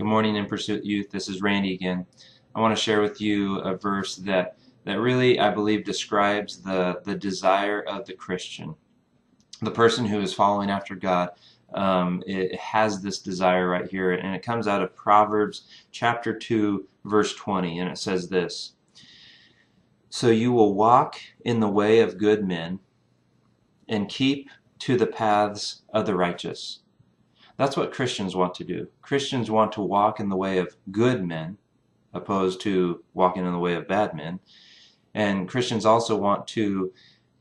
Good morning, In Pursuit Youth. This is Randy again. I want to share with you a verse that really, I believe, describes the desire of the Christian. The person who is following after God, it has this desire right here, and it comes out of Proverbs chapter 2, verse 20, and it says this: "So you will walk in the way of good men and keep to the paths of the righteous." That's what Christians want to do. Christians want to walk in the way of good men, opposed to walking in the way of bad men. And Christians also want to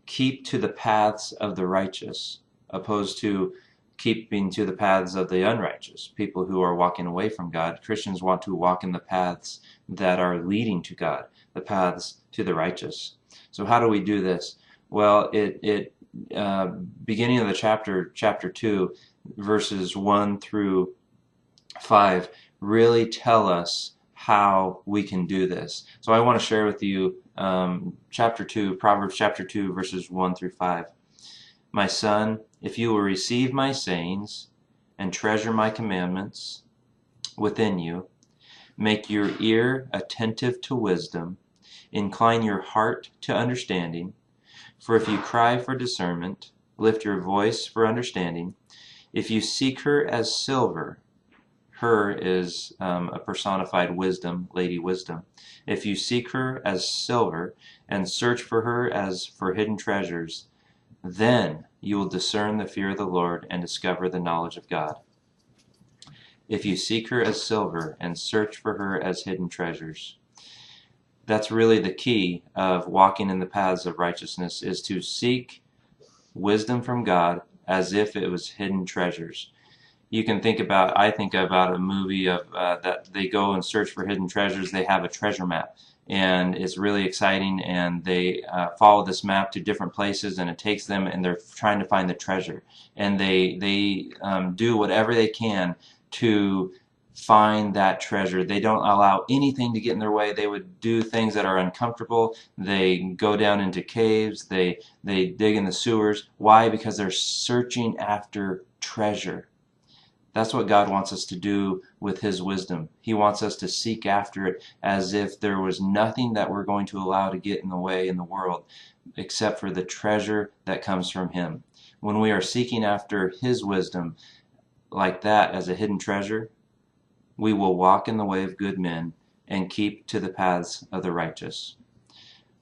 keep to the paths of the righteous, opposed to keeping to the paths of the unrighteous, people who are walking away from God. Christians want to walk in the paths that are leading to God, the paths to the righteous. So how do we do this? Well, beginning of the chapter 2, verses 1 through 5 really tell us how we can do this. So I want to share with you chapter 2, Proverbs chapter 2, verses 1 through 5. "My son, if you will receive my sayings and treasure my commandments within you, make your ear attentive to wisdom, incline your heart to understanding. For if you cry for discernment, lift your voice for understanding. If you seek her as silver," her is a personified wisdom, Lady Wisdom. "If you seek her as silver and search for her as for hidden treasures, then you will discern the fear of the Lord and discover the knowledge of God." If you seek her as silver and search for her as hidden treasures. That's really the key of walking in the paths of righteousness, is to seek wisdom from God as if it was hidden treasures. I think about a movie of that they go and search for hidden treasures. They have a treasure map, and it's really exciting, and they follow this map to different places, and it takes them, and they're trying to find the treasure, and they do whatever they can to find that treasure. They don't allow anything to get in their way. They would do things that are uncomfortable. They go down into caves. They dig in the sewers. Why? Because they're searching after treasure. That's what God wants us to do with His wisdom. He wants us to seek after it as if there was nothing that we're going to allow to get in the way in the world except for the treasure that comes from Him. When we are seeking after His wisdom like that as a hidden treasure, we will walk in the way of good men and keep to the paths of the righteous.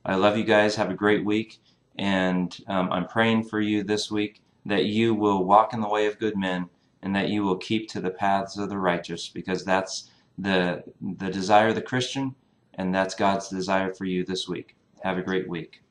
I love you guys. Have a great week. And I'm praying for you this week that you will walk in the way of good men and that you will keep to the paths of the righteous, because that's the desire of the Christian, and that's God's desire for you this week. Have a great week.